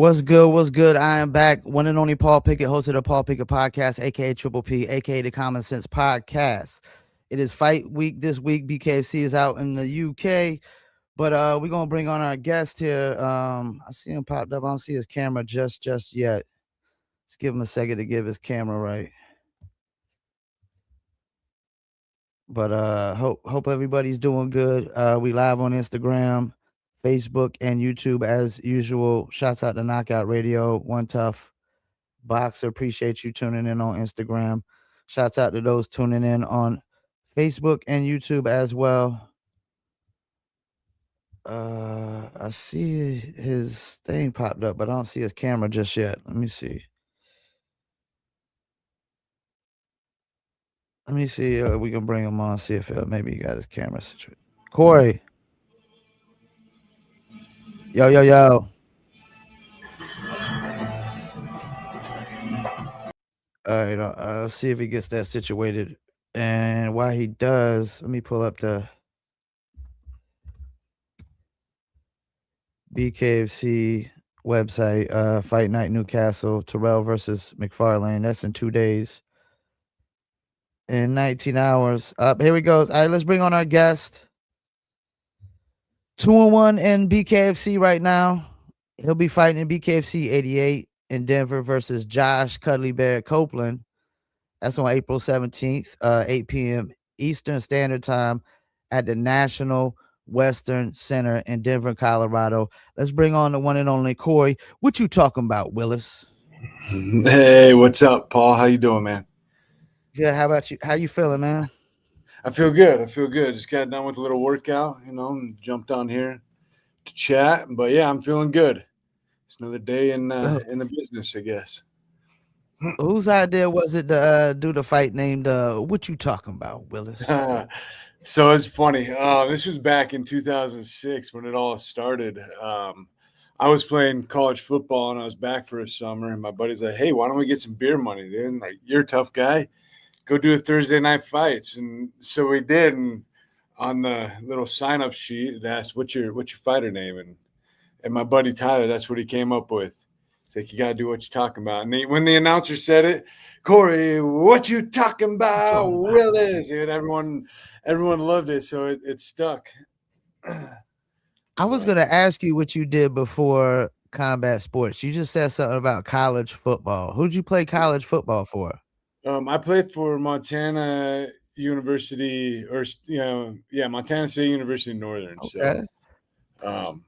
What's good? What's good? I am back. One and only Paul Pickett, host of the Paul Pickett Podcast, aka Triple P, aka the Common Sense Podcast. It is fight week this week. BKFC is out in the UK, but we're gonna bring on our guest here. I see him popped up. I don't see his camera just yet. Let's give him a second to give his camera right. But hope everybody's doing good. We live on Instagram, Facebook, and YouTube as usual. Shouts out to Knockout Radio, One Tough Boxer. Appreciate you tuning in on Instagram. Shouts out to those tuning in on Facebook and YouTube as well. I see his thing popped up, but I don't see his camera just yet. Let me see. We can bring him on. See if maybe he got his camera situated. Corey, yo. All right, let's see if he gets that situated. And while he does, let me pull up the BKFC website. Fight Night Newcastle, Terrell versus McFarlane. That's in 2 days. In 19 hours. Here we go. All right, let's bring on our guest. 2-1 in BKFC right now. He'll be fighting in BKFC 88 in Denver versus Josh Cuddly Bear Copeland. That's on April 17th, 8 p.m. Eastern Standard Time at the National Western Center in Denver, Colorado. Let's bring on the one and only Corey. What you talking about, Willis? Hey, what's up, Paul? How you doing, man? Good. How about you? How you feeling, man? I feel good. Just got done with a little workout, and jumped on here to chat. But yeah, I'm feeling good. It's another day in the business, I guess. Whose idea was it to do the fight named What You Talking About, Willis? So it's funny. This was back in 2006 when it all started. I was playing college football and I was back for a summer, and my buddy's like, "Hey, why don't we get some beer money, dude? Like, you're a tough guy. Go do a Thursday night fights." And so we did. And on the little sign up sheet, it asked, "What's your fighter name?" And my buddy Tyler, that's what he came up with. It's like, you gotta do what you're talking about. And when the announcer said it, "Corey, what you talking about, Willis?" Dude, everyone loved it, so it stuck. I was gonna ask you what you did before combat sports. You just said something about college football. Who'd you play college football for? I played for Montana University, Montana State University Northern. Okay. So,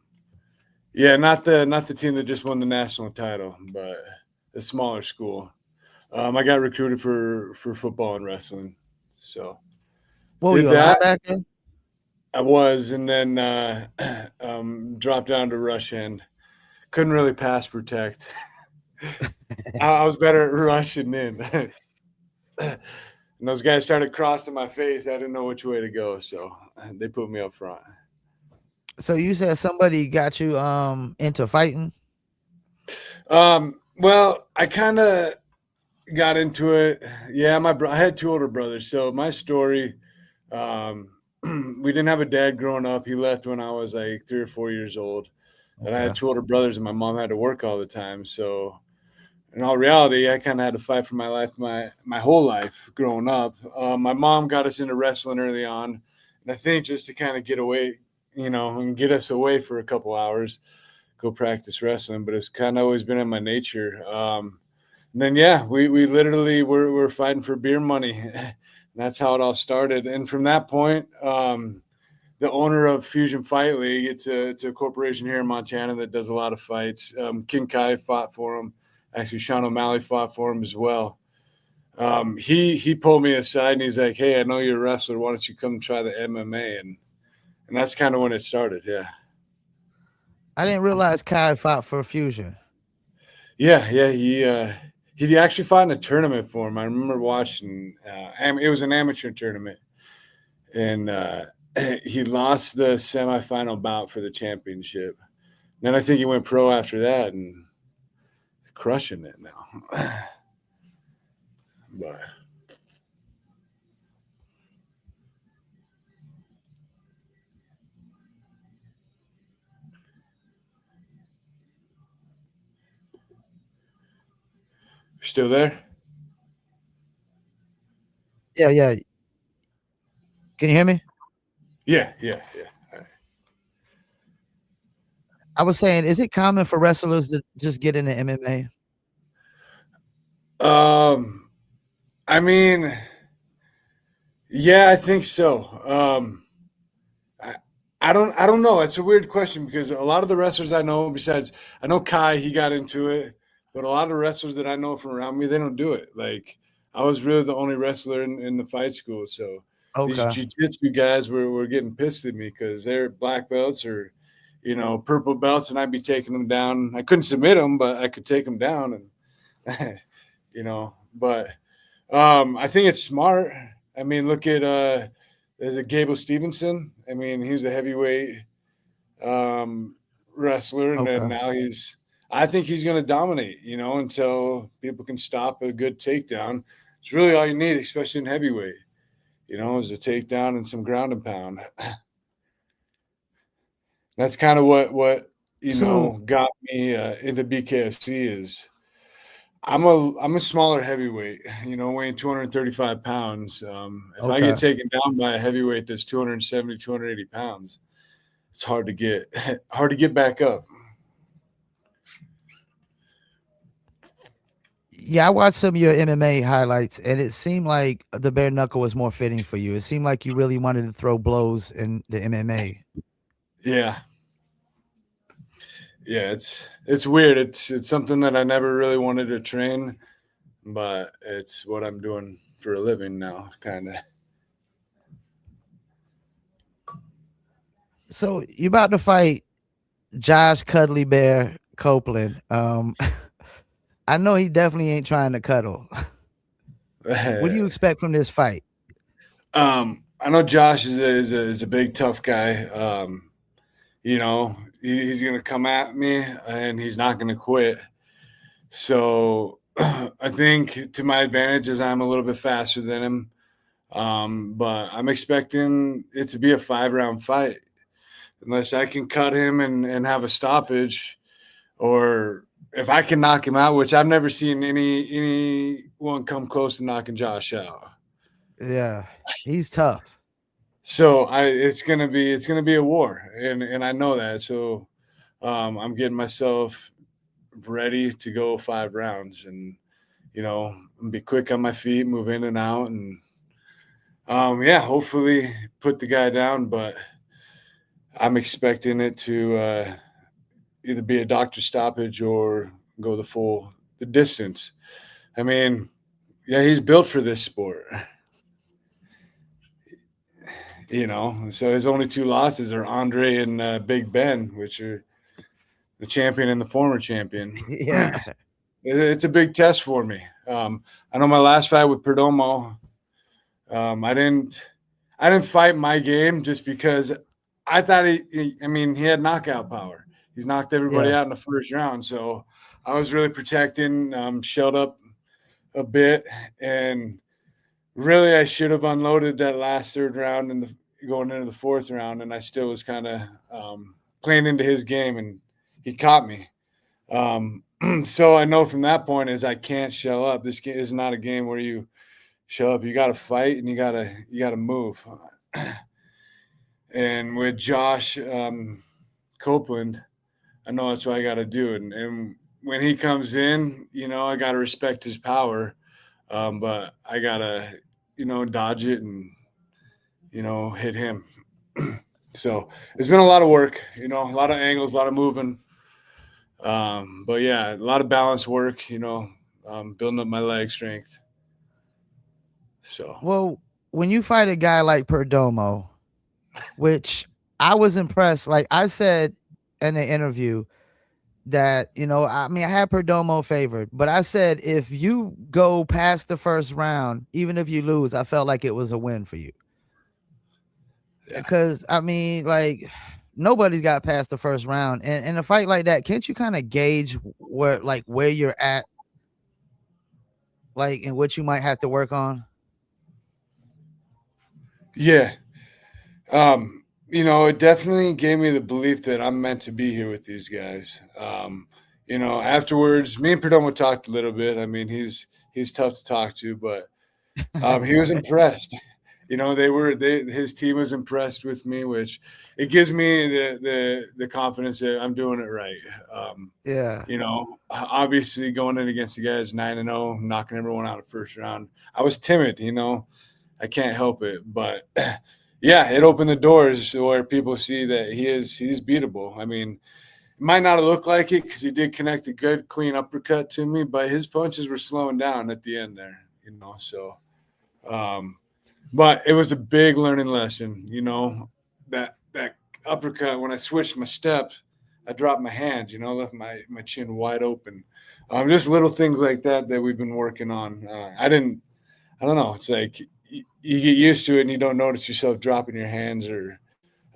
yeah, not the team that just won the national title, but a smaller school. I got recruited for football and wrestling. So, What were you, a linebacker? I was, and then dropped down to rush end. Couldn't really pass protect. I was better at rushing in. And those guys started crossing my face. I didn't know which way to go, so they put me up front. So you said somebody got you into fighting? Well, I kind of got into it. Yeah, I had two older brothers. So my story, we didn't have a dad growing up. He left when I was like 3 or 4 years old. Okay. And I had two older brothers, and my mom had to work all the time. So in all reality, I kind of had to fight for my life my whole life growing up. My mom got us into wrestling early on, and I think just to kind of get away, and get us away for a couple hours, go practice wrestling. But it's kind of always been in my nature. And then, yeah, we literally were fighting for beer money. That's how it all started. And from that point, the owner of Fusion Fight League, it's a corporation here in Montana that does a lot of fights. King Kai fought for him. Actually, Sean O'Malley fought for him as well. He pulled me aside and he's like, "Hey, I know you're a wrestler. Why don't you come try the MMA?" And that's kind of when it started. Yeah. I didn't realize Kai fought for Fusion. Yeah. He actually fought in a tournament for him. I remember watching. It was an amateur tournament, and he lost the semifinal bout for the championship. Then I think he went pro after that and crushing it now. But Still there? Yeah, yeah. Can you hear me? Yeah, yeah, yeah. I was saying, is it common for wrestlers to just get into MMA? Um, I mean, yeah, I think so. I, I don't know. It's a weird question because a lot of the wrestlers I know, besides I know Kai, he got into it, but a lot of wrestlers that I know from around me, they don't do it. Like I was really the only wrestler in the fight school, so these Okay. jiu-jitsu guys were getting pissed at me because they're black belts or purple belts, and I'd be taking them down. I couldn't submit them, but I could take them down, and But I think it's smart. I mean, look at there's a Gable Stevenson. I mean, he was a heavyweight um, wrestler, and then Okay. now I think he's going to dominate. Until people can stop a good takedown. It's really all you need, especially in heavyweight. Is a takedown and some ground and pound. That's kind of what So, got me into BKFC is I'm a smaller heavyweight, weighing 235 pounds. If I get okay. taken down by a heavyweight that's 270, 280 pounds, it's hard to get hard to get back up. Yeah, I watched some of your MMA highlights, and it seemed like the bare knuckle was more fitting for you. It seemed like you really wanted to throw blows in the MMA. Yeah, yeah, it's weird. It's something that I never really wanted to train, but it's what I'm doing for a living now, kind of. So you're about to fight Josh Cuddly Bear Copeland. I know he definitely ain't trying to cuddle. What do you expect from this fight? I know Josh is a big tough guy. He's gonna come at me and he's not gonna quit. So I think to my advantage is I'm a little bit faster than him. But I'm expecting it to be a 5-round fight. Unless I can cut him and have a stoppage, or if I can knock him out, which I've never seen anyone come close to knocking Josh out. Yeah, he's tough. So it's gonna be a war, and I know that. So I'm getting myself ready to go 5 rounds, and be quick on my feet, move in and out, and yeah, hopefully put the guy down. But I'm expecting it to either be a doctor stoppage or go the distance. I mean, yeah, he's built for this sport. So his only two losses are Andre and Big Ben, which are the champion and the former champion. Yeah, It's a big test for me. I know my last fight with Perdomo, I didn't fight my game just because I thought he had knockout power. He's knocked everybody yeah. out in the first round, so I was really protecting, shelled up a bit, and really I should have unloaded that last third round and going into the fourth round, and I still was kind of playing into his game, and he caught me. So I know from that point is I can't shell up. This game is not a game where you shell up. You got to fight and you gotta move. And with Josh Copeland, I know that's what I got to do. And when he comes in, I got to respect his power, but I gotta dodge it and hit him. So it's been a lot of work. A lot of angles, a lot of moving. But yeah, a lot of balance work, building up my leg strength. So Well, when you fight a guy like Perdomo, which I was impressed, like I said in the interview that, I mean, I had Perdomo favored, but I said if you go past the first round, even if you lose, I felt like it was a win for you. yeah. Because I mean, like nobody's got past the first round, and in a fight like that, can't you kind of gauge where you're at, like and what you might have to work on? Yeah. It definitely gave me the belief that I'm meant to be here with these guys. Afterwards, me and Perdomo talked a little bit. I mean, he's tough to talk to, but he was impressed. His team was impressed with me, which it gives me the confidence that I'm doing it right. Um, Yeah. Obviously going in against the guys 9-0, knocking everyone out of the first round. I was timid, I can't help it, but yeah, it opened the doors where people see that he's beatable. I mean, it might not look like it because he did connect a good, clean uppercut to me, but his punches were slowing down at the end there, So, um, but it was a big learning lesson, that uppercut when I switched my steps, I dropped my hands, left my chin wide open. Just little things like that we've been working on. I don't know. It's like you get used to it and you don't notice yourself dropping your hands or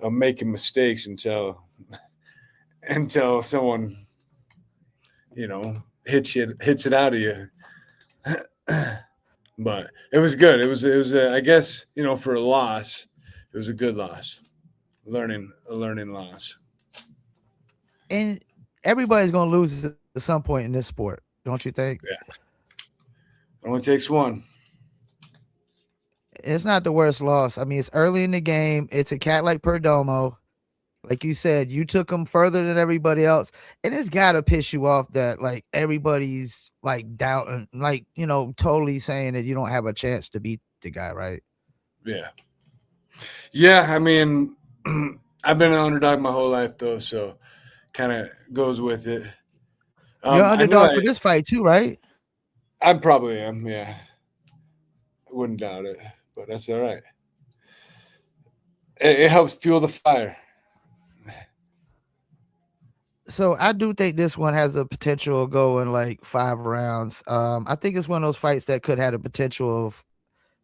making mistakes until someone hits it out of you. But it was good. It was I guess for a loss, it was a good loss, a learning loss. And everybody's gonna lose at some point in this sport, don't you think? Yeah, it only takes one. It's not the worst loss. I mean, it's early in the game. It's a cat like Perdomo. Like you said, you took him further than everybody else, and it's gotta piss you off that like everybody's like doubting, like totally saying that you don't have a chance to beat the guy, right? Yeah, yeah. I mean, I've been an underdog my whole life though, so kind of goes with it. You're an I knew underdog for this fight too, right? I probably am. Yeah, I wouldn't doubt it, but that's all right. It helps fuel the fire. So I do think this one has a potential of going like 5 rounds. I think it's one of those fights that could have the potential of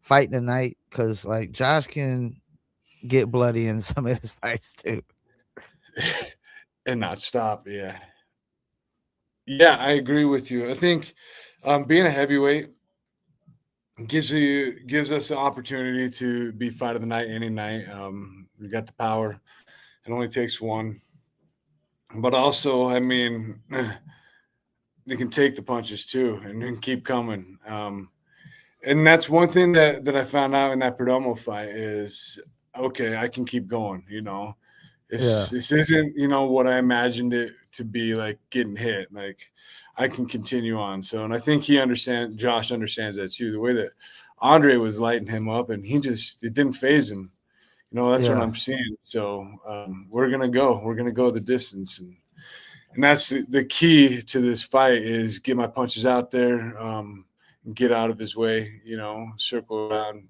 fighting the night because like Josh can get bloody in some of his fights too. And not stop. Yeah, yeah, I agree with you. I think being a heavyweight gives us the opportunity to be fight of the night any night. We got the power. It only takes one, but also, I mean, they can take the punches too and keep coming. And that's one thing that I found out in that Perdomo fight is okay, I can keep going. Yeah, This isn't what I imagined it to be, like getting hit. Like I can continue on. So, and I think Josh understands that too. The way that Andre was lighting him up, and it didn't phase him. That's what yeah. I'm seeing. So we're gonna go the distance, and that's the key to this fight is get my punches out there, get out of his way. Circle around,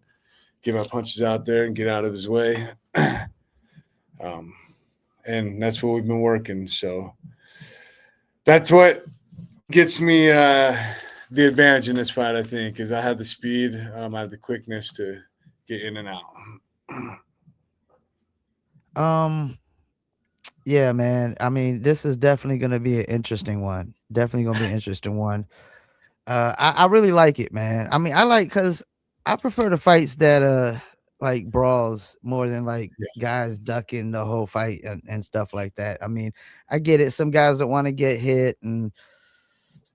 get my punches out there, and get out of his way. um, and that's what we've been working. So that's what gets me the advantage in this fight, I think, is I have the speed, I have the quickness to get in and out. Um, yeah, man. I mean, this is definitely gonna be an interesting one. Definitely gonna be an interesting one. I really like it, man. I mean, I like because I prefer the fights that like brawls more than like guys ducking the whole fight and stuff like that. I mean, I get it. Some guys don't want to get hit and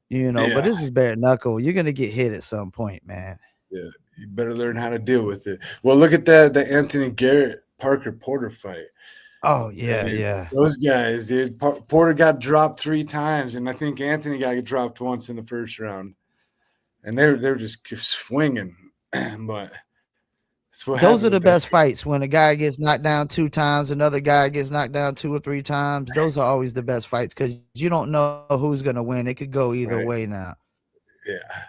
but Yeah, this is bare knuckle. You're gonna get hit at some point, man. yeah. You better learn how to deal with it. Well, look at that the Anthony Garrett Parker Porter fight. Oh I yeah, mean, yeah. those guys, dude. Porter got dropped 3 times, and I think Anthony got dropped once in the first round, and they were just swinging. But that's what Those are happened the with that. best fights when a guy gets knocked down 2 times, another guy gets knocked down 2 or 3 times. Those are always the best fights because you don't know who's gonna win. It could go either Right? way now. Yeah,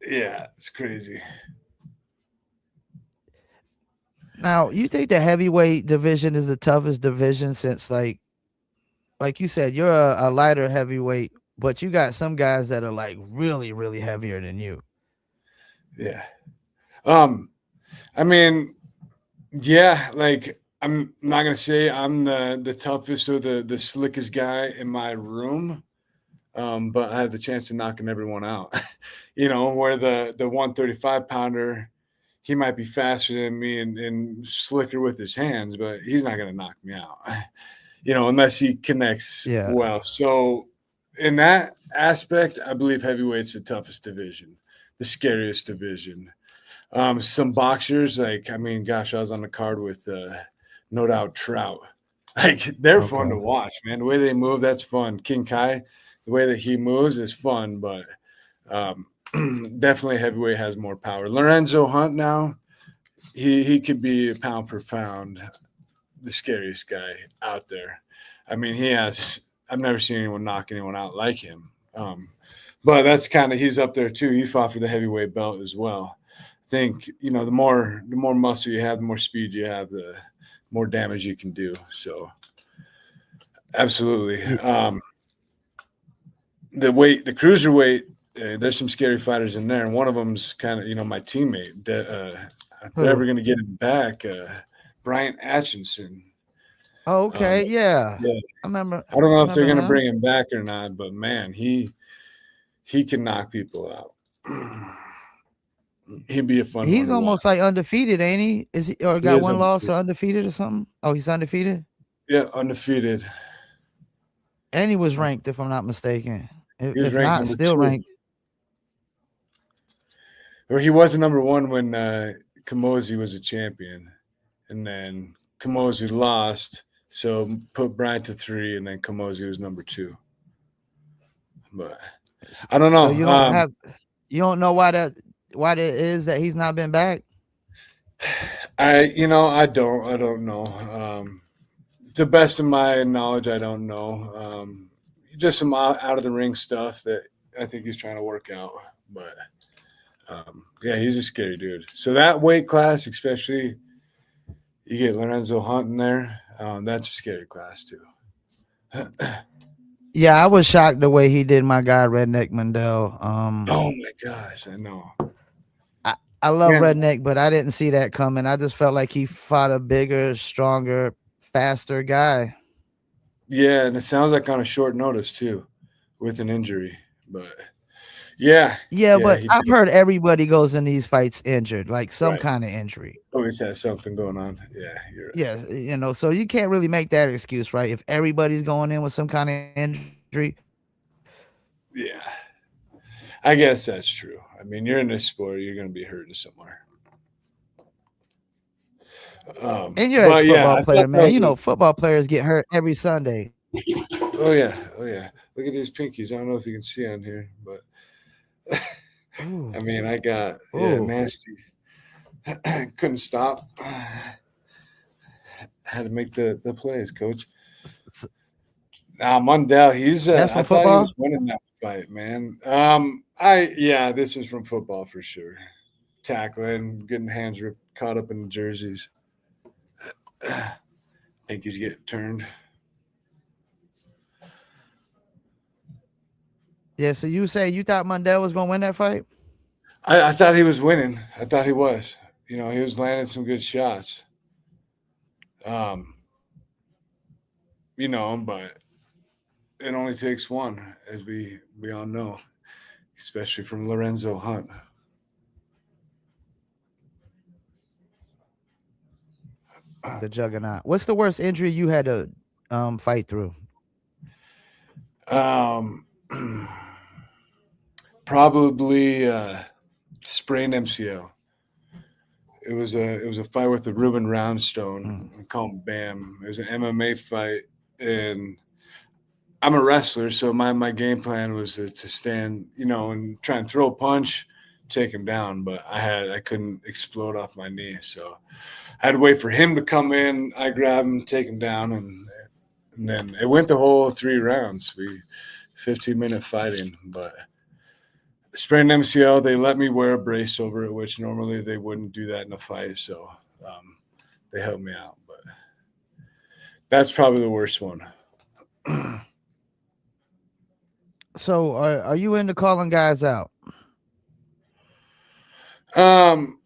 yeah. It's crazy. Now, you think the heavyweight division is the toughest division since like you said, you're a lighter heavyweight, but you got some guys that are like really, really heavier than you. Yeah. Um. I mean, yeah. Like, I'm not gonna say I'm the toughest or the slickest guy in my room. But I had the chance of knocking everyone out. Where the 135 pounder, he might be faster than me and slicker with his hands, but he's not going to knock me out, unless he connects Yeah. well. So in that aspect, I believe heavyweight's the toughest division, the scariest division. Some boxers, like, I mean, gosh, I was on the card with No Doubt Trout. Like, they're fun Okay. to watch, man. The way they move, that's fun. King Kai, the way that he moves is fun, but um, definitely heavyweight has more power. Lorenzo Hunt now, he could be pound per pound the scariest guy out there. I mean, he has. I've never seen anyone knock anyone out like him. But that's kind of he's up there too. He fought for the heavyweight belt as well. I think the more muscle you have, the more speed you have, the more damage you can do. So absolutely. The cruiserweight, there's some scary fighters in there, and one of them's kind of my teammate. If they're ever going to get him back, Bryant Atchison. Oh, okay, yeah. Yeah. I remember. I don't know if they're going to him. bring him back or not, but man, he can knock people out. He'd be a fun one. He's to almost watch. like undefeated, ain't he? Is he or got one loss or undefeated or something? Oh, he's undefeated. Yeah, undefeated. And he was ranked, if I'm not mistaken. He was If ranked not, number still 2. ranked. Or he was number 1 when Kamosi was a champion, and then Kamosi lost, so put Bryant to 3, and then Kamosi was number 2. But I don't know. So you don't know why that is that he's not been back. I don't know. The best of my knowledge, I don't know. Just some out of the ring stuff that I think he's trying to work out. But yeah, he's a scary dude. So that weight class, especially, you get Lorenzo Hunt in there. That's a scary class too. Yeah, I was shocked the way he did my guy Redneck Mandel. Oh my gosh, I know. I love Redneck, but I didn't see that coming. I just felt like he fought a bigger, stronger, faster guy. Yeah, and it sounds like on a short notice too, with an injury. But yeah, but I've heard everybody goes in these fights injured, like some kind of injury. Always has something going on. Yeah, you're right. Yeah, so you can't really make that excuse, right? If everybody's going in with some kind of injury. Yeah, I guess that's true. I mean, you're in this sport, you're going to be hurting somewhere. And you're a football player, man. Football players get hurt every Sunday. Oh yeah. Look at these pinkies. I don't know if you can see on here, but I mean, I got nasty. Couldn't stop. Had to make the plays, coach. Mundell, he's that's from I football? thought he was winning that fight, man. This is from football for sure. Tackling, getting hands caught up in the jerseys. Pinkies get turned. Yeah, so you say you thought Mundell was going to win that fight? I thought he was winning. I thought he was. He was landing some good shots. But it only takes one, as we all know, especially from Lorenzo Hunt. The juggernaut. What's the worst injury you had to fight through? Probably sprained MCL. It was a fight with the Ruben Roundstone. We call him Bam. It was an MMA fight, and I'm a wrestler, so my game plan was to stand, and try and throw a punch, take him down. But I couldn't explode off my knee, so I had to wait for him to come in. I grab him, take him down, and then it went the whole 3 rounds. 15-minute fighting, but sprained MCL. They let me wear a brace over it, which normally they wouldn't do that in a fight. So they helped me out, but that's probably the worst one. So are you into calling guys out? No,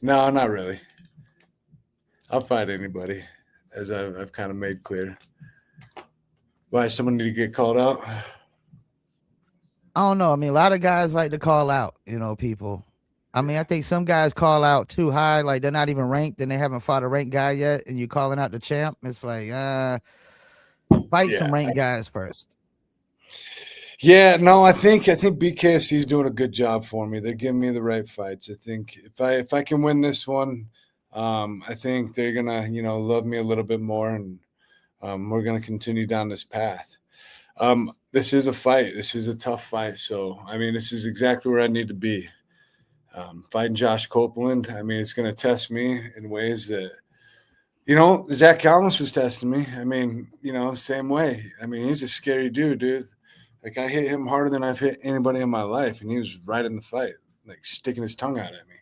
not really. I'll fight anybody, as I've kind of made clear. Why, someone need to get called out? I don't know. I mean, a lot of guys like to call out, people. I mean, I think some guys call out too high, like they're not even ranked and they haven't fought a ranked guy yet, and you calling out the champ. It's like, fight some ranked guys first. Yeah, no, I think BKFC is doing a good job for me. They're giving me the right fights. I think if I can win this one, I think they're gonna love me a little bit more, and we're gonna continue down this path. This is a fight. This is a tough fight. So I mean, this is exactly where I need to be. Fighting Josh Copeland. I mean, it's gonna test me in ways that Zach Calmus was testing me. I mean, same way. I mean, he's a scary dude. Like I hit him harder than I've hit anybody in my life, and he was right in the fight, like sticking his tongue out at me.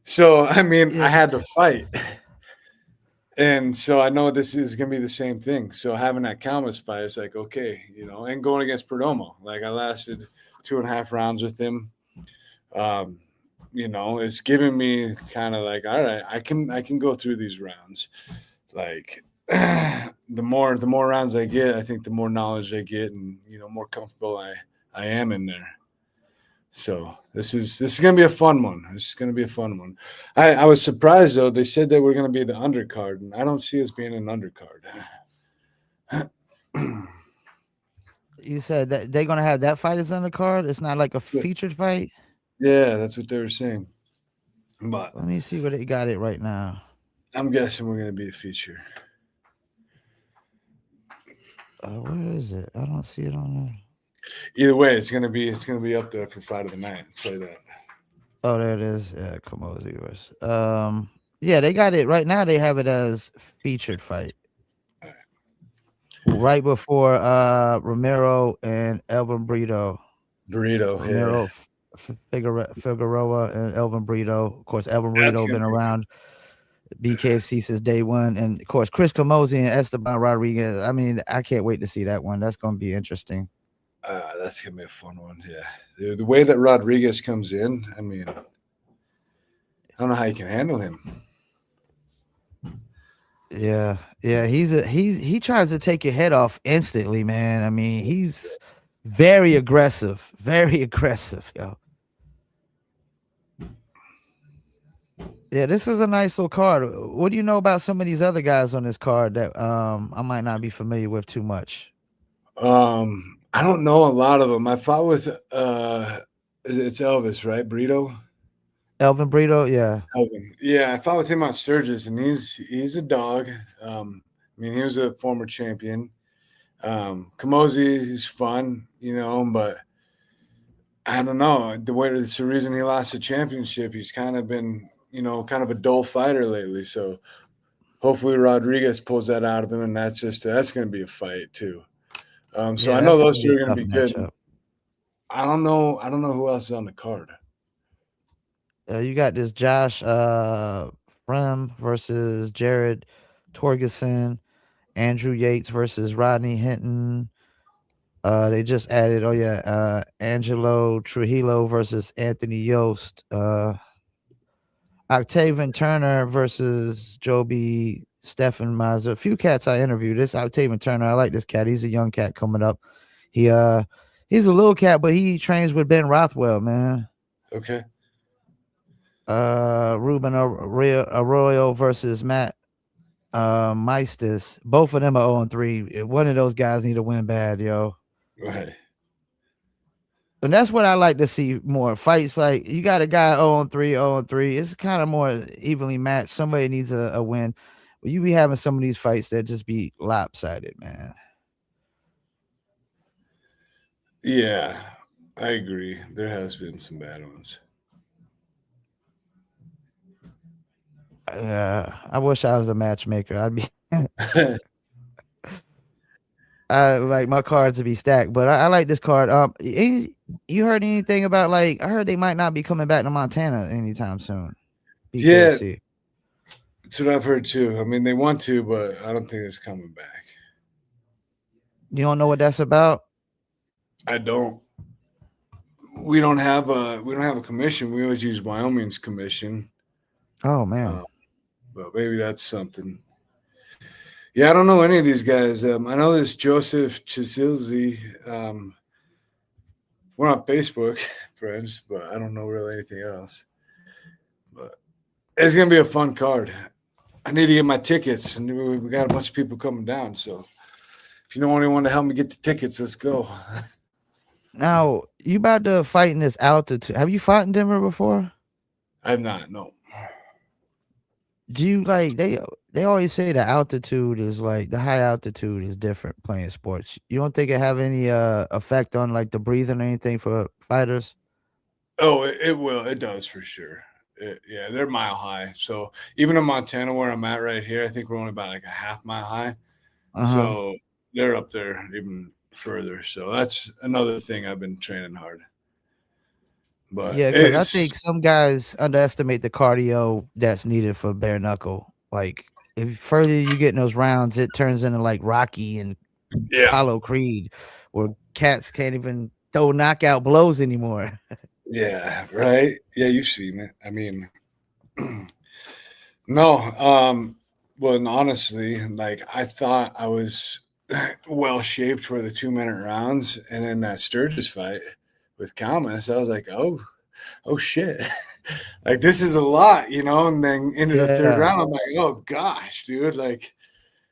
So I mean, I Yeah, had to fight, and so I know this is gonna be the same thing. So having that Calmus fight, it's like okay, and going against Perdomo, like I lasted 2.5 rounds with him. Um, it's giving me kind of like, all right, I can go through these rounds. Like the more rounds I get, I think the more knowledge I get, and more comfortable I am in there. So this is gonna be a fun one. This is gonna be a fun one. I was surprised though. They said that we're gonna be the undercard, and I don't see us being an undercard. you said that they're gonna have that fight as on the card. It's not like a featured fight. Yeah, that's what they were saying. But Let me see where they got it right now. I'm guessing we're gonna be a feature. Where is it? I don't see it on there. Either way, it's gonna be up there for fight of the night. Say that. Oh, there it is. Yeah, Kamosi versus. Yeah, they got it right now. They have it as featured fight right before Romero and Elvin Brito. Burrito. Romero, Yeah. Figueroa, and Elvin Brito. Of course, Elvin That's Brito gonna been be around BKFC since day one, and of course, Chris Camosi and Esteban Rodriguez. I mean, I can't wait to see that one. That's going to be interesting. that's gonna be a fun one. Yeah, the way that Rodriguez comes in, I mean, I don't know how you can handle him. Yeah, yeah, he tries to take your head off instantly, man. I mean, he's very aggressive, yo. Yeah, this is a nice little card. What do you know about some of these other guys on this card that I might not be familiar with too much? I don't know a lot of them. I fought with it's Elvis, right? Burrito. Elvin Brito, yeah. Elvin. Yeah, I fought with him on Sturgis, and he's a dog. I mean, he was a former champion. Kamosi is fun, but I don't know the way. It's the reason he lost the championship. He's kind of been, kind of a dull fighter lately. So hopefully Rodriguez pulls that out of him, and that's going to be a fight too. So Yeah, I know that's those gonna be two a are going to tough be good. matchup. I don't know. I don't know who else is on the card. You got this Josh Frem versus Jared Torgerson, Andrew Yates versus Rodney Hinton. They just added, oh yeah, Angelo Trujillo versus Anthony Yost. Octavian Turner versus Joby Stephen Mazza. A few cats I interviewed. This Octavian Turner, I like this cat. He's a young cat coming up. He he's a little cat, but he trains with Ben Rothwell, man. Okay. Ruben Arroyo versus Matt Meistis. Both of them are 0-3. One of those guys need to win bad, yo. Right. And that's what I like to see more fights. Like you got a guy 0-3, 0-3. It's kind of more evenly matched. Somebody needs a win. But you be having some of these fights that just be lopsided, man. Yeah, I agree. There has been some bad ones. I wish I was a matchmaker. I'd be I like my cards to be stacked, but I like this card. You heard anything about like I heard they might not be coming back to Montana anytime soon. Yeah, BKFC. that's what I've heard too. I mean, they want to, but I don't think it's coming back. You don't know what that's about? I don't. We don't have a commission. We always use Wyoming's commission, Oh man. but maybe that's something. Yeah, I don't know any of these guys. I know this Joseph Chisilzi. We're on Facebook friends, but I don't know really anything else. But it's gonna be a fun card. I need to get my tickets, and we got a bunch of people coming down. So if If you don't want anyone to help me get the tickets, let's go. Now, you about to fight in this altitude. Have you fought in Denver before? I'm not. No. Do you like they always say the altitude is like the high altitude is different playing sports. You don't think it have any effect on like the breathing or anything for fighters? Oh, it will. It does for sure. Yeah, they're mile high. So even in Montana, where I'm at right here, I think we're only about like a half mile high. Uh-huh. So they're up there even further. So that's another thing I've been training hard. But Yeah, because I it's think some guys underestimate the cardio that's needed for bare knuckle. Like if further you get in those rounds, it turns into like Rocky and yeah, Apollo Creed, where cats can't even throw knockout blows anymore. yeah, right. Yeah, you've seen it. I mean, no, well, and honestly, like I thought I was well shaped for the 2 minute rounds, and then that Sturgis fight with Calmas, I was like, oh shit, like this is a lot, you know. And then into the third Yeah. round, I'm like, oh gosh, dude, like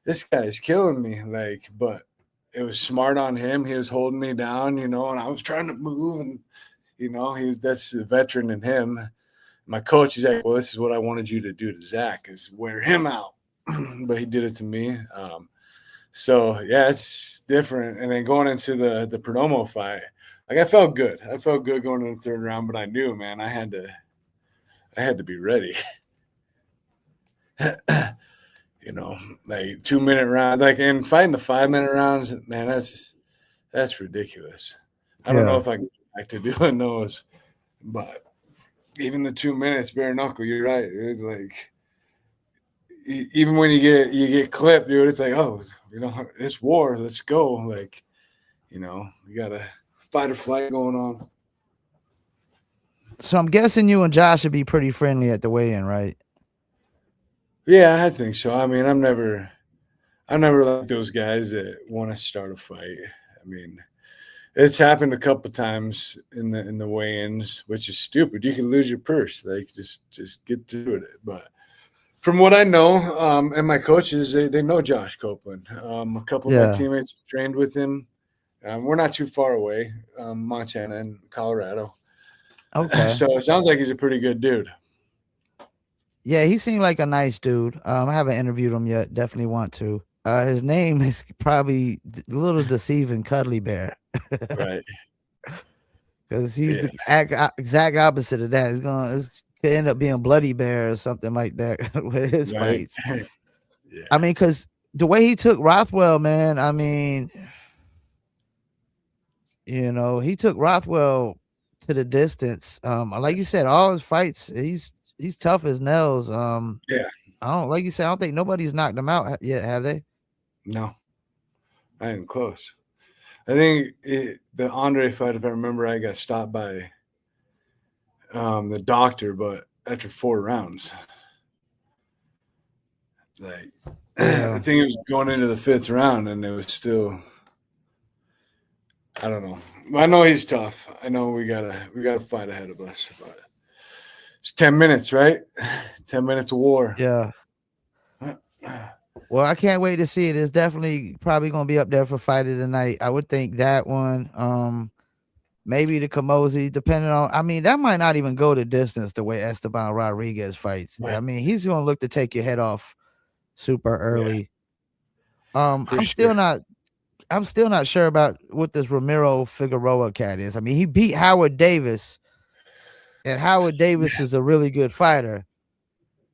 this guy's killing me. Like, but it was smart on him. He was holding me down, you know, and I was trying to move, and you know, that's the veteran in him. My coach, he's like, well, this is what I wanted you to do to Zach is wear him out. But he did it to me. So yeah, it's different. And then going into the Perdomo fight, like I felt good. I felt good going into the third round, but I knew, man, I had to be ready. You know, like 2 minute round, like and fighting the 5 minute rounds, man, that's ridiculous. I don't know Yeah. if I can get back to doing those, but even the 2 minutes bare knuckle, you're right, dude. Like even when you get clipped, dude, it's like, oh, you know, it's war. Let's go. Like, you know, you got a fight or flight going on. So I'm guessing you and Josh should be pretty friendly at the weigh-in, right? Yeah, I think so. I mean, I'm never like those guys that want to start a fight. I mean, it's happened a couple times in the weigh-ins, which is stupid. You can lose your purse. Like, just get through it. But from what I know, and my coaches, they know Josh Copeland. A couple of my Yeah. teammates trained with him. We're not too far away, Montana and Colorado. Okay. So it sounds like he's a pretty good dude. Yeah, he seemed like a nice dude. I haven't interviewed him yet. Definitely want to. His name is probably a little deceiving, Cuddly Bear, Right. because he's Yeah. the exact opposite of that. It's could end up being Bloody Bear or something like that with his Right. fights. I Yeah. mean, because the way he took Rothwell, man. I mean, he took Rothwell to the distance. Like you said, all his fights, he's tough as nails. Yeah. I don't like you said. I don't think nobody's knocked him out yet, have they? No, I ain't close. I think the Andre fight, if I remember, I got stopped by the doctor, but after 4 rounds, like I Yeah. think it was going into the fifth round, and it was still. I don't know. I know he's tough. I know we gotta fight ahead of us, but it's 10 minutes, right? 10 minutes of war. Yeah. Well, I can't wait to see it. It's definitely probably gonna be up there for fight of the night. I would think that one. Maybe the Kamosi, depending on. I mean, that might not even go the distance the way Esteban Rodriguez fights. I Right. mean, he's gonna look to take your head off super Yeah, early. for sure. I'm still not sure about what this Ramiro Figueroa cat is. I mean, he beat Howard Davis, and Howard Davis Yeah, is a really good fighter,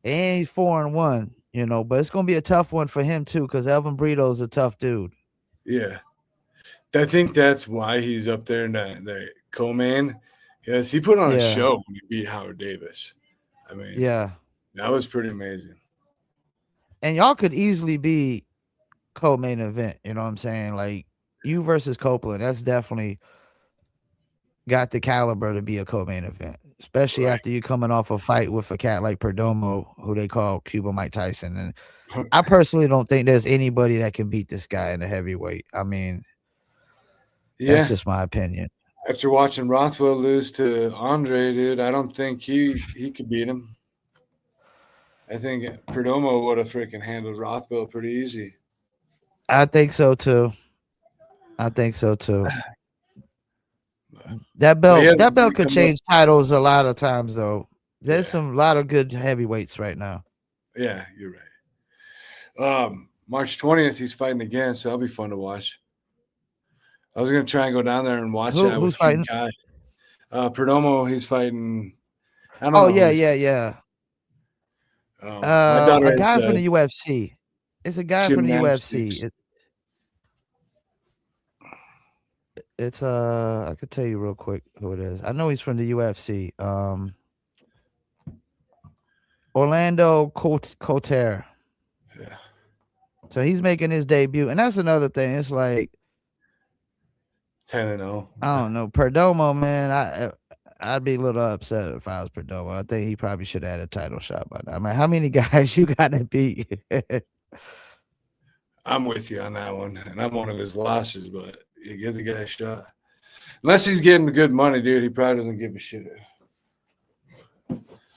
and he's 4-1. But it's gonna be a tough one for him too, because Elvin Brito's a tough dude. yeah. I think that's why he's up there in the co-man. Yes, he put on a Yeah, show when he beat Howard Davis. I mean, yeah. that was pretty amazing. And y'all could easily be co-main event. You know what I'm saying? Like you versus Copeland, that's definitely got the caliber to be a co-main event, especially Right. after you coming off a fight with a cat like Perdomo, who they call Cuba Mike Tyson. And I personally don't think there's anybody that can beat this guy in the heavyweight. I mean, that's Yeah. just my opinion. After watching Rothwell lose to Andre, dude, I don't think he could beat him. I think Perdomo would have freaking handled Rothwell pretty easy. I think so too. I think so too. But That he belt, has that belt could come up. change titles a lot of times though. There's Yeah, some lot of good heavyweights right now. yeah, you're right. March 20th, he's fighting again, so that'll be fun to watch. I was gonna try and go down there and watch that Who's with King fighting? Kai. Perdomo, he's fighting. I don't Oh know who yeah, he's yeah, fighting. yeah. My daughter A has guy from the UFC. It's a guy from the UFC. gymnastics. It's I could tell you real quick who it is. I know he's from the UFC. Orlando Coter. Yeah, So he's making his debut, and that's another thing. It's like 10-0. I don't know, Perdomo, man. I'd be a little upset if I was Perdomo. I think he probably should have had a title shot by now. I mean, how many guys you got to beat? I'm with you on that one, and I'm one of his losses, but you give the guy a shot. Unless he's getting good money, dude, he probably doesn't give a shit.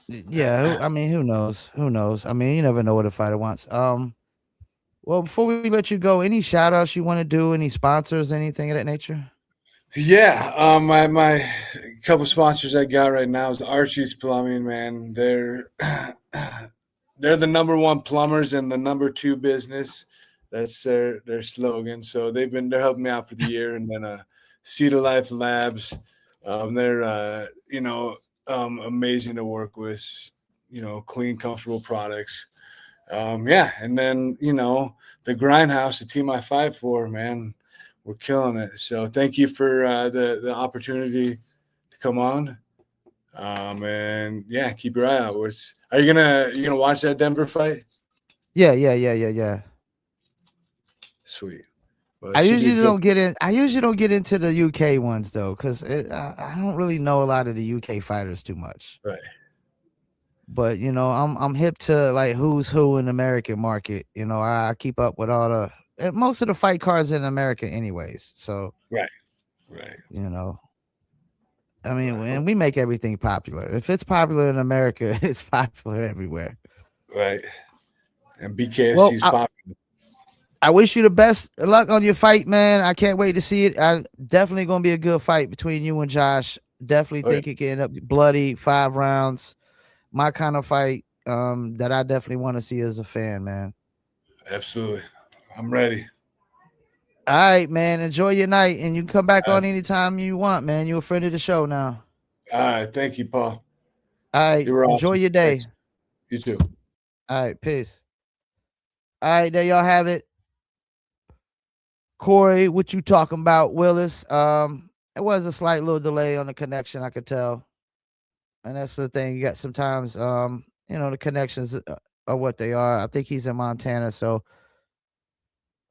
Yeah, I mean, who knows? Who knows? I mean, you never know what a fighter wants. Well, before we let you go, any shout outs you want to do? Any sponsors, anything of that nature? Yeah, my couple sponsors I got right now is Archie's Plumbing. Man, they're the number one plumbers and the number two business. That's their slogan. So they're helping me out for the year, and then Cedar Life Labs. They're amazing to work with. Clean, comfortable products. Yeah, and then the Grindhouse, the team I fight for, man, we're killing it. So thank you for the opportunity to come on. And yeah, keep your eye out. Are you gonna watch that Denver fight? Yeah, yeah, yeah, yeah, yeah. Sweet. Well, I it should be a usually good. don't get in. I usually don't get into the UK ones though, because I don't really know a lot of the UK fighters too much. Right. But I'm hip to like who's who in the American market. I keep up with all most of the fight cards in America, anyways. So Right. Right. you know, I mean, Right. and we make everything popular. If it's popular in America, it's popular everywhere. Right. And Well, BKFC's I, popping. I wish you the best luck on your fight, man. I can't wait to see it. I definitely gonna be a good fight between you and Josh. Definitely Oh yeah, think it can end up bloody 5 rounds. My kind of fight that I definitely want to see as a fan, man. absolutely. I'm ready. All right, man. Enjoy your night, and you can come back Uh, on anytime you want, man. You're a friend of the show now. all right. Thank you, Paul. All You right, were enjoy awesome. your day. Thanks. You too. All right, peace. All right, there y'all have it. Corey, what you talking about, Willis? It was a slight little delay on the connection, I could tell, and that's the thing. You got sometimes, the connections are what they are. I think he's in Montana, so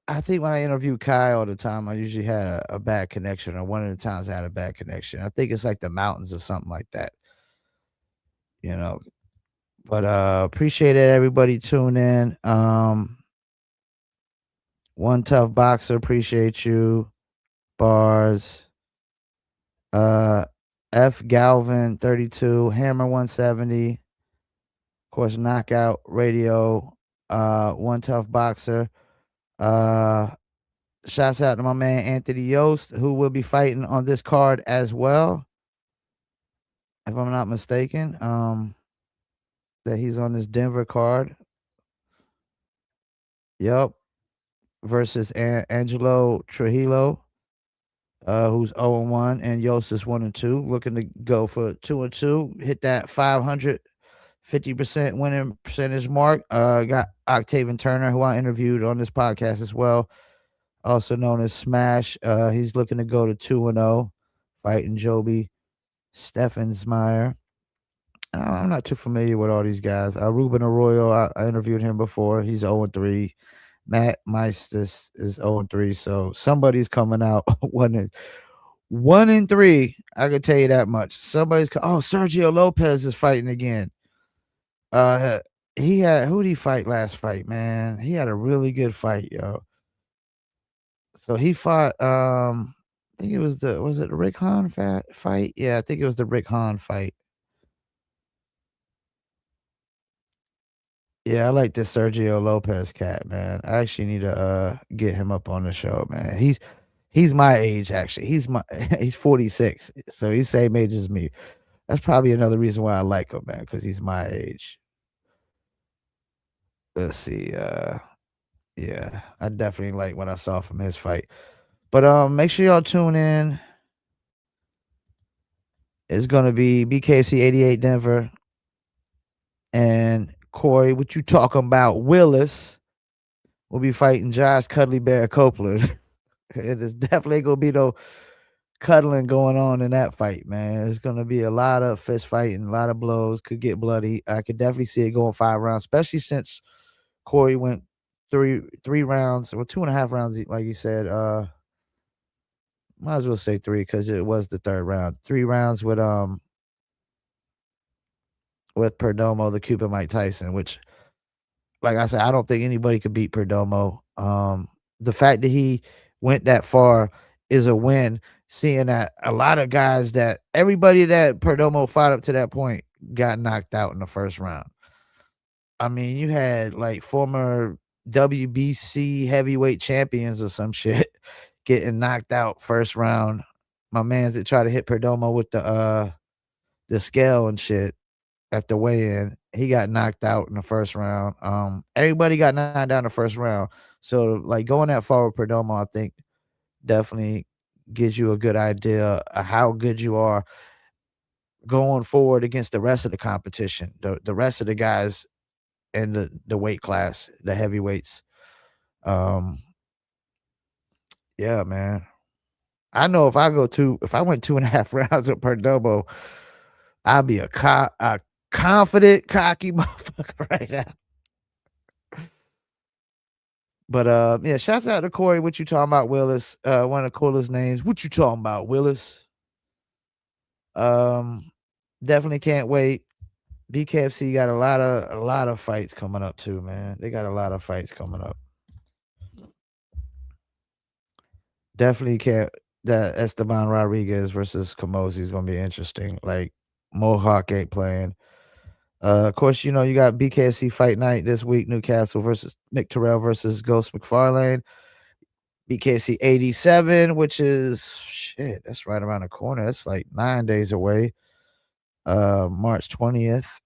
I think when I interview Kai all the time, I usually had a bad connection, or one of the times I had a bad connection. I think it's like the mountains or something like that, you know. But appreciate it, everybody tune in. One tough boxer, appreciate you. Bars. Uh F Galvin 32, Hammer 170, of course, Knockout Radio, One Tough Boxer. Uh Shouts out to my man Anthony Yost, who will be fighting on this card as well, if I'm not mistaken. That he's on this Denver card. Yep. Versus Angelo Trujillo, who's 0-1, and Yost is 1-2, looking to go for 2-2, hit that 50% winning percentage mark. Got Octavian Turner, who I interviewed on this podcast as well, also known as Smash. He's looking to go to 2-0, fighting Joby Steffensmeyer. I'm not too familiar with all these guys. Ruben Arroyo, I interviewed him before. He's 0-3. Matt Meistis is 0-3. So somebody's coming out 1-3. I can tell you that much. Sergio Lopez is fighting again. Uh, who did he fight last fight, man? He had a really good fight, yo. So he fought. I think it was the Rick Hahn fight? Yeah, I think it was the Rick Hahn fight. Yeah, I like this Sergio Lopez cat, man. I actually need to get him up on the show, man. He's my age, actually. He's 46, so he's same age as me. That's probably another reason why I like him, man, because he's my age. Let's see. Yeah, I definitely like what I saw from his fight. But make sure y'all tune in. It's gonna be BKFC 88 Denver and Corey. What you talking about? Willis will be fighting Josh Cuddly Bear Copeland. It is definitely gonna be no cuddling going on in that fight, man. It's gonna be a lot of fist fighting, a lot of blows. Could get bloody. I could definitely see it going 5 rounds, especially since Corey went three rounds or 2.5 rounds, like you said. Might as well say three because it was the third round. 3 rounds with Perdomo, the Cuban Mike Tyson, which, like I said, I don't think anybody could beat Perdomo. The fact that he went that far is a win. Seeing that a lot of guys that everybody that Perdomo fought up to that point got knocked out in the first round. I mean, you had like former WBC heavyweight champions or some shit getting knocked out first round. My mans that try to hit Perdomo with the scale and shit at the weigh-in, he got knocked out in the first round. Everybody got knocked down in the first round. So like going that far with Perdomo, I think definitely gives you a good idea of how good you are going forward against the rest of the competition. The rest of the guys in the weight class, the heavyweights. Um, yeah, man. I know if I went 2.5 rounds with Perdomo, I'd be a confident, cocky motherfucker right now. But yeah, shouts out to Corey. What you talking about, Willis? One of the coolest names. What you talking about, Willis? Um, definitely can't wait. BKFC got a lot of fights coming up too, man. They got a lot of fights coming up. Definitely can't. That Esteban Rodriguez versus Camosi is gonna be interesting. Like Mohawk ain't playing. Of course, you got BKFC Fight Night this week. Newcastle versus Mick Terrell versus Ghost McFarlane. BKFC 87, which is shit. That's right around the corner. That's like 9 days away. March 20th.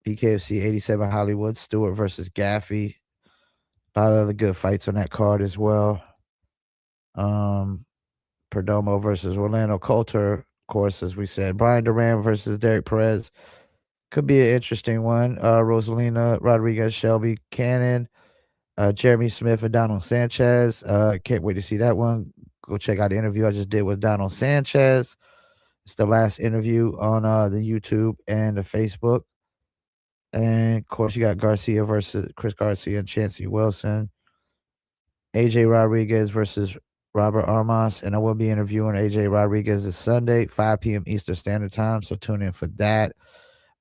BKFC 87 Hollywood. Stewart versus Gaffey. A lot of other good fights on that card as well. Perdomo versus Orlando Coulter, of course, as we said. Brian Duran versus Derek Perez. Could be an interesting one. Rosalina Rodriguez, Shelby Cannon, Jeremy Smith, and Donald Sanchez. Can't wait to see that one. Go check out the interview I just did with Donald Sanchez. It's the last interview on the YouTube and the Facebook. And of course, you got Garcia versus Chris Garcia and Chancey Wilson. AJ Rodriguez versus Robert Armas. And I will be interviewing AJ Rodriguez this Sunday, 5 p.m. Eastern Standard Time. So tune in for that.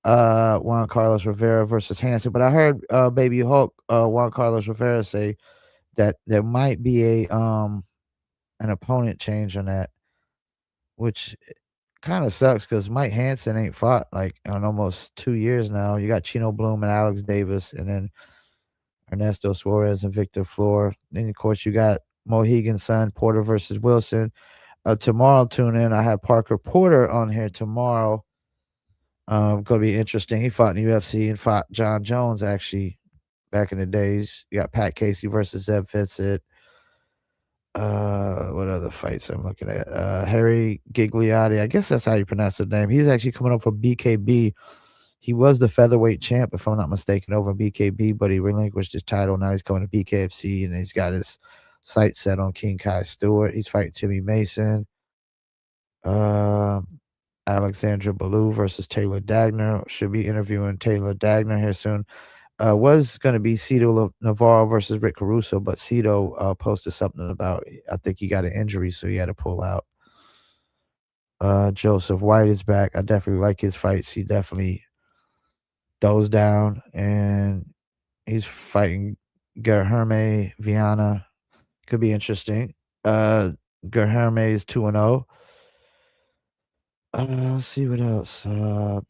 Juan Carlos Rivera versus Hansen. But I heard Baby Hulk, Juan Carlos Rivera say that there might be an opponent change on that, which kind of sucks because Mike Hansen ain't fought like in almost 2 years now. You got Chino Bloom and Alex Davis, and then Ernesto Suarez and Victor Flor. Then of course you got Mohegan's son Porter versus Wilson. Tomorrow, tune in. I have Parker Porter on here tomorrow. Gonna be interesting. He fought in the UFC and fought John Jones actually back in the days. You got Pat Casey versus Zeb Vincent. What other fights I'm looking at? Harry Gigliotti. I guess that's how you pronounce the name. He's actually coming up from BKB. He was the featherweight champ, if I'm not mistaken, over BKB, but he relinquished his title. Now he's coming to BKFC, and he's got his sights set on King Kai Stewart. He's fighting Timmy Mason. Alexandra Ballou versus Taylor Dagner. Should be interviewing Taylor Dagner here soon. Was going to be Cito Navarro versus Rick Caruso, but Cito posted something about, I think he got an injury, so he had to pull out. Joseph White is back. I definitely like his fights. He definitely throws down, and he's fighting Gerherme Viana. Could be interesting. Gerherme is 2-0. Let's see what else. You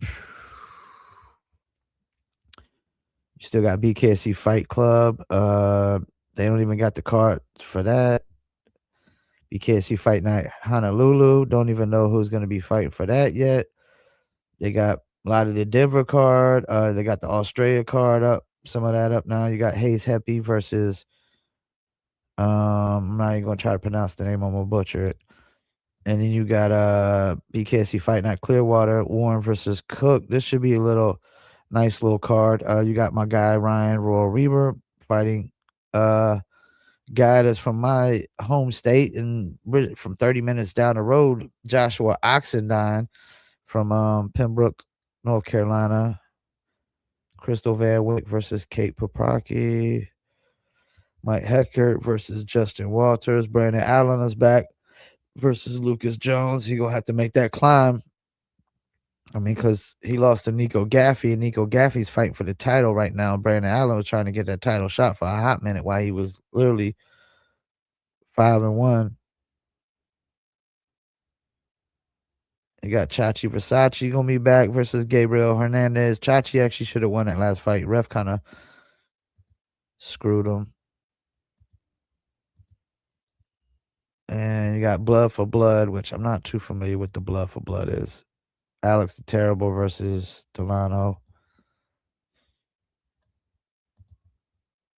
still got BKC Fight Club. They don't even got the card for that. BKFC Fight Night Honolulu. Don't even know who's going to be fighting for that yet. They got a lot of the Denver card. They got the Australia card up. Some of that up now. You got Hayes Heppy versus I'm not even gonna try to pronounce the name. I'm gonna butcher it. And then you got BKFC Fight Night Clearwater, Warren versus Cook. This should be a nice little card. You got my guy Ryan Royal Reaver fighting guy that's from my home state and from 30 minutes down the road, Joshua Oxendine from Pembroke, North Carolina. Crystal Van Wyck versus Kate Paprocki. Mike Heckert versus Justin Walters. Brandon Allen is back versus Lucas Jones. He gonna have to make that climb. I mean, because he lost to Nico Gaffey, and Nico Gaffey's fighting for the title right now. Brandon Allen was trying to get that title shot for a hot minute while he was literally 5-1. You got Chachi Versace gonna be back versus Gabriel Hernandez. Chachi actually should have won that last fight. Ref kind of screwed him. And you got Blood for Blood, which I'm not too familiar with the Blood for Blood is. Alex the Terrible versus Delano.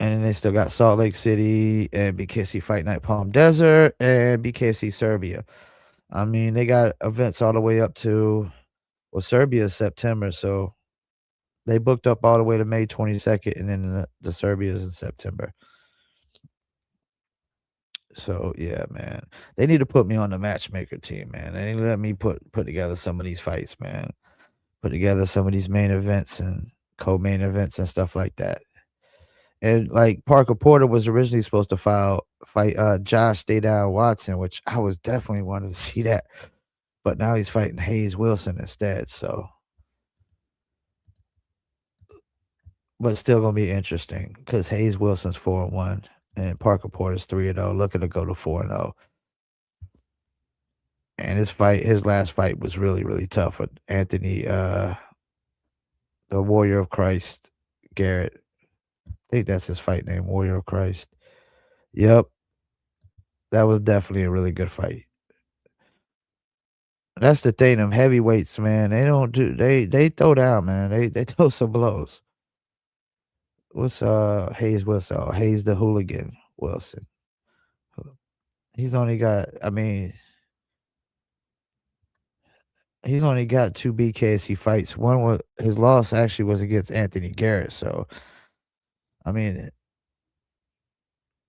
And then they still got Salt Lake City and BKFC Fight Night Palm Desert and BKFC Serbia. I mean, they got events all the way up to, well, Serbia is September, so they booked up all the way to May 22nd, and then the Serbia is in September. So yeah, man, they need to put me on the matchmaker team, man. They need to let me put together some of these fights, man. Put together some of these main events and co-main events and stuff like that. And like Parker Porter was originally supposed to fight Josh Stay Down Watson, which I was definitely wanted to see that, but now he's fighting Hayes Wilson instead. So, but it's still gonna be interesting because Hayes Wilson's 4-1 and Parker Porter's 3-0, looking to go to 4-0. And his last fight was really, really tough with Anthony, the Warrior of Christ, Garrett. I think that's his fight name, Warrior of Christ. Yep. That was definitely a really good fight. That's the thing, them heavyweights, man. They throw down, man. They throw some blows. What's Hayes Wilson? Oh, Hayes the Hooligan Wilson. He's only got, I mean, he's only got 2 BKFC fights. One was his loss actually was against Anthony Garrett. So, I mean,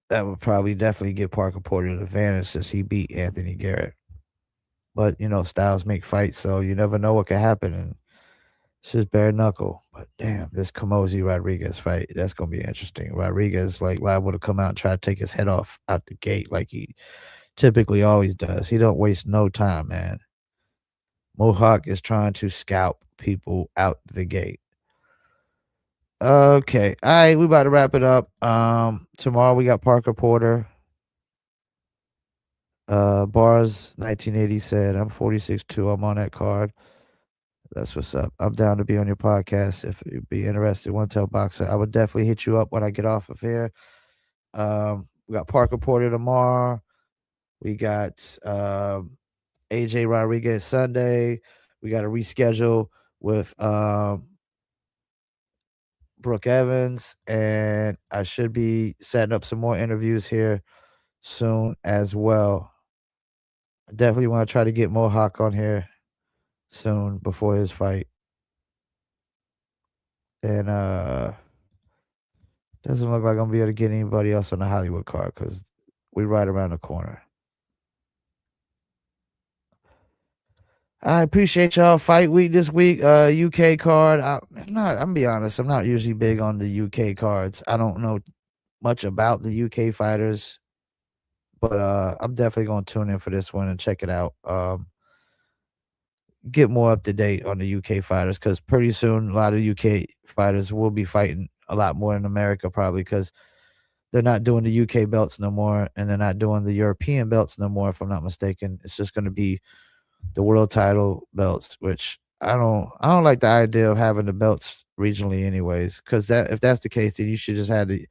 that would probably definitely give Parker Porter an advantage since he beat Anthony Garrett. But you know, styles make fights, so you never know what could happen. And it's just bare knuckle. But damn, this Kamosi Rodriguez fight, that's gonna be interesting. Rodriguez like liable to come out and try to take his head off out the gate like he typically always does. He don't waste no time, man. Mohawk is trying to scalp people out the gate. Okay. All right, we about to wrap it up. Tomorrow we got Parker Porter. Bars 1980 said, I'm 46-2. I'm on that card. That's what's up. I'm down to be on your podcast if you'd be interested. One Tail Boxer. I would definitely hit you up when I get off of here. We got Parker Porter tomorrow. We got AJ Rodriguez Sunday. We got to reschedule with Brooke Evans, and I should be setting up some more interviews here soon as well. I definitely want to try to get Mohawk on here soon before his fight. And doesn't look like I'm gonna be able to get anybody else on the Hollywood card because we're right around the corner. I appreciate y'all. Fight week this week, UK card. I'm gonna be honest, I'm not usually big on the UK cards. I don't know much about the UK fighters, but I'm definitely gonna tune in for this one and check it out. Get more up to date on the UK fighters because pretty soon a lot of UK fighters will be fighting a lot more in America probably because they're not doing the UK belts no more and they're not doing the European belts no more, if I'm not mistaken. It's just going to be the world title belts, which I don't like the idea of having the belts regionally anyways, because if that's the case, then you should just have the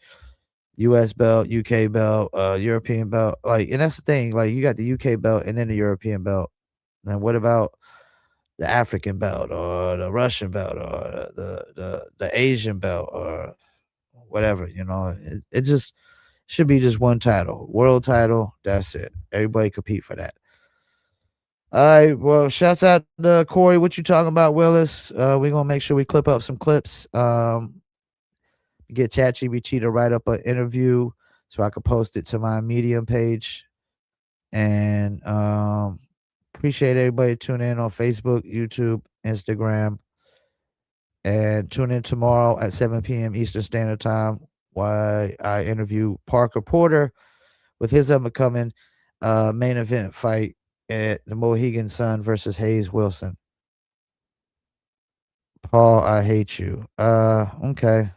US belt, UK belt, European belt. Like, and that's the thing. Like, you got the UK belt and then the European belt. And what about the African belt or the Russian belt or the Asian belt or whatever? It just should be just one title, world title. That's it. Everybody compete for that. All right. Well, shouts out to Corey. What you talking about, Willis? We're gonna make sure we clip up some clips. Get ChatGPT to write up an interview so I could post it to my Medium page. And appreciate everybody tuning in on Facebook, YouTube, Instagram, and tune in tomorrow at 7 p.m. Eastern Standard Time while I interview Parker Porter with his upcoming main event fight at the Mohegan Sun versus Hayes Wilson. Paul, I hate you. Okay.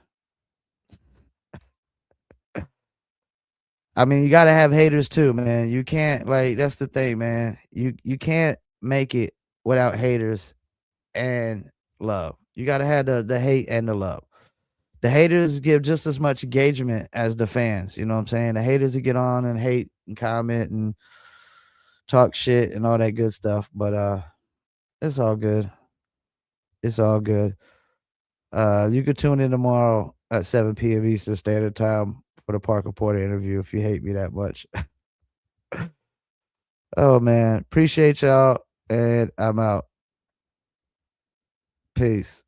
I mean, you gotta have haters too, man. You can't like that's the thing, man. You can't make it without haters and love. You gotta have the hate and the love. The haters give just as much engagement as the fans. You know what I'm saying? The haters that get on and hate and comment and talk shit and all that good stuff. But it's all good. It's all good. You could tune in tomorrow at 7 p.m. Eastern Standard Time for the Parker Porter interview if you hate me that much. Oh man, appreciate y'all, and I'm out. Peace.